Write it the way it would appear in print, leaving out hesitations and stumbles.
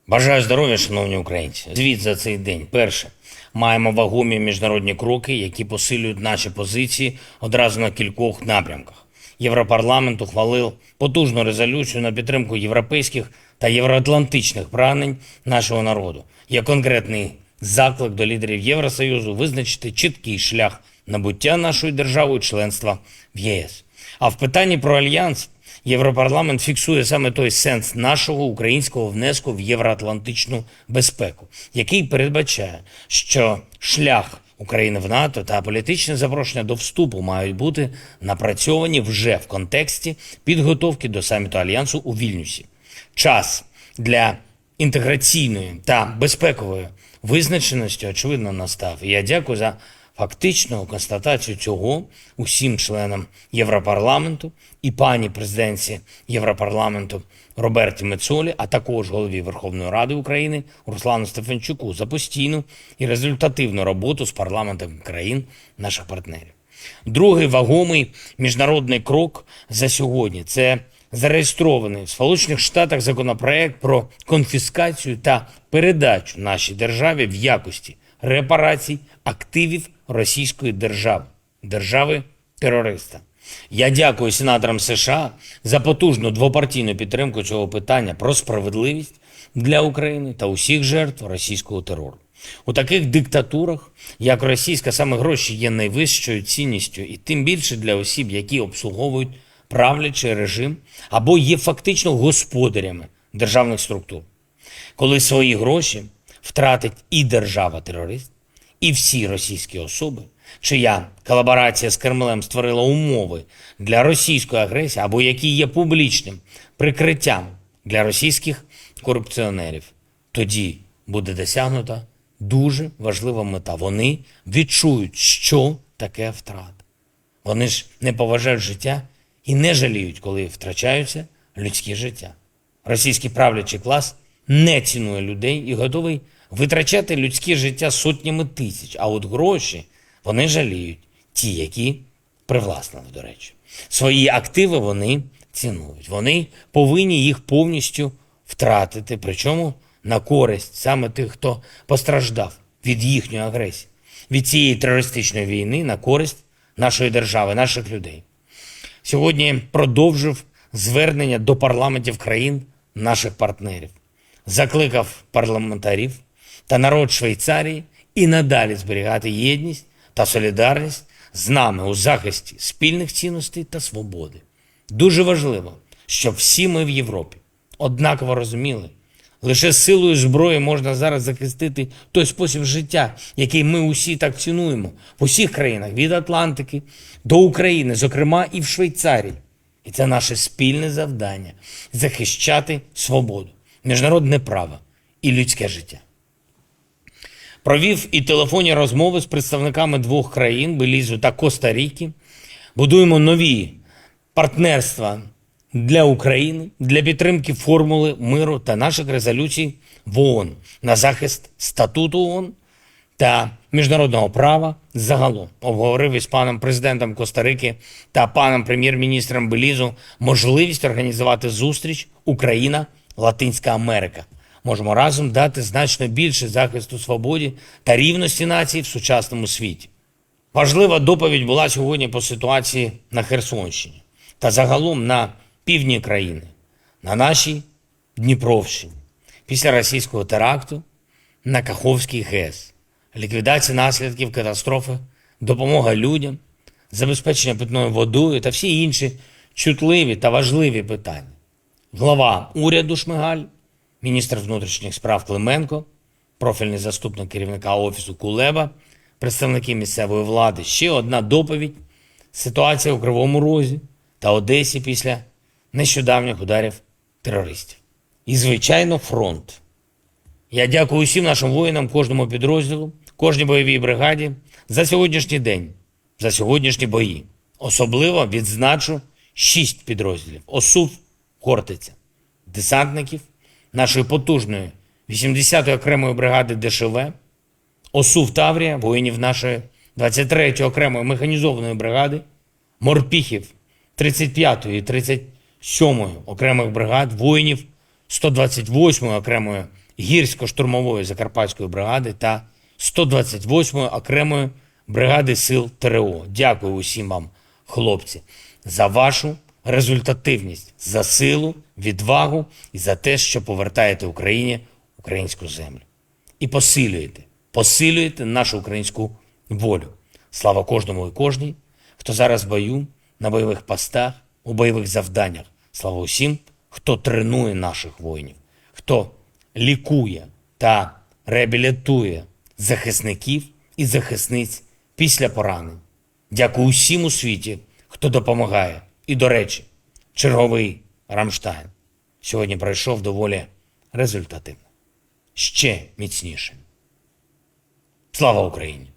Бажаю здоров'я, шановні українці. Звіт за цей день. Перше. Маємо вагомі міжнародні кроки, які посилюють наші позиції одразу на кількох напрямках. Європарламент ухвалив потужну резолюцію на підтримку європейських та євроатлантичних прагнень нашого народу. Є конкретний заклик до лідерів Євросоюзу визначити чіткий шлях набуття нашою державою членства в ЄС. А в питанні про альянс Європарламент фіксує саме той сенс нашого українського внеску в євроатлантичну безпеку, який передбачає, що шлях України в НАТО та політичне запрошення до вступу мають бути напрацьовані вже в контексті підготовки до саміту Альянсу у Вільнюсі. Час для інтеграційної та безпекової визначеності, очевидно, настав. І я дякую за фактичну констатацію цього усім членам Європарламенту і пані президентці Європарламенту Роберті Мецолі, а також голові Верховної Ради України Руслану Стефанчуку за постійну і результативну роботу з парламентами країн наших партнерів. Другий вагомий міжнародний крок за сьогодні – це зареєстрований в Сполучених Штатах законопроект про конфіскацію та передачу нашій державі в якості репарацій активів російської держави-терориста. Я дякую сенаторам США за потужну двопартійну підтримку цього питання про справедливість для України та усіх жертв російського терору. У таких диктатурах, як російська, саме гроші є найвищою цінністю, і тим більше для осіб, які обслуговують правлячий режим або є фактично господарями державних структур. Коли свої гроші втратить і держава-терорист, і всі російські особи, чия колаборація з Кремлем створила умови для російської агресії, або які є публічним прикриттям для російських корупціонерів, тоді буде досягнута дуже важлива мета. Вони відчують, що таке втрата. Вони ж не поважають життя і не жаліють, коли втрачаються людські життя. Російський правлячий клас не цінує людей і готовий витрачати людське життя сотнями тисяч, а от гроші вони жаліють, ті, які привласнили, до речі. Свої активи вони цінують. Вони повинні їх повністю втратити, причому на користь саме тих, хто постраждав від їхньої агресії, від цієї терористичної війни на користь нашої держави, наших людей. Сьогодні продовжив звернення до парламентів країн наших партнерів. Закликав парламентарів та народ Швейцарії і надалі зберігати єдність та солідарність з нами у захисті спільних цінностей та свободи. Дуже важливо, щоб всі ми в Європі однаково розуміли, лише силою зброї можна зараз захистити той спосіб життя, який ми усі так цінуємо в усіх країнах, від Атлантики до України, зокрема і в Швейцарії. І це наше спільне завдання – захищати свободу, міжнародне право і людське життя. Провів і телефонні розмови з представниками двох країн – Белізу та Коста-Ріки. Будуємо нові партнерства для України, для підтримки формули миру та наших резолюцій в ООН на захист статуту ООН та міжнародного права загалом. Обговорив із паном президентом Коста-Рики та паном прем'єр-міністром Белізу можливість організувати зустріч Україна-Латинська Америка. Можемо разом дати значно більше захисту свободі та рівності націй в сучасному світі. Важлива доповідь була сьогодні по ситуації на Херсонщині та загалом на півдні країни, на нашій Дніпровщині, після російського теракту на Каховський ГЕС, ліквідація наслідків катастрофи, допомога людям, забезпечення питною водою та всі інші чутливі та важливі питання. Глава уряду Шмигаль, міністр внутрішніх справ Клименко, профільний заступник керівника Офісу Кулеба, представники місцевої влади. Ще одна доповідь – ситуація у Кривому Розі та Одесі після нещодавніх ударів терористів. І, звичайно, фронт. Я дякую усім нашим воїнам, кожному підрозділу, кожній бойовій бригаді за сьогоднішній день, за сьогоднішні бої. Особливо відзначу 6 підрозділів. ОСУВ «Хортиця», десантників нашої потужної 80-ї окремої бригади ДШВ, ОСУВ «Таврія», воїнів нашої 23-ї окремої механізованої бригади, морпіхів 35-ї і 37-ї окремих бригад, воїнів 128-ї окремої гірсько-штурмової Закарпатської бригади та 128-ї окремої бригади сил ТРО. Дякую усім вам, хлопці, за вашу результативність, за силу, відвагу і за те, що повертаєте Україні українську землю. І посилюєте нашу українську волю. Слава кожному і кожній, хто зараз в бою, на бойових постах, у бойових завданнях. Слава усім, хто тренує наших воїнів, хто лікує та реабілітує захисників і захисниць після поранень. Дякую усім у світі, хто допомагає. І, до речі, черговий Рамштайн сьогодні пройшов доволі результативно. Ще міцніше. Слава Україні!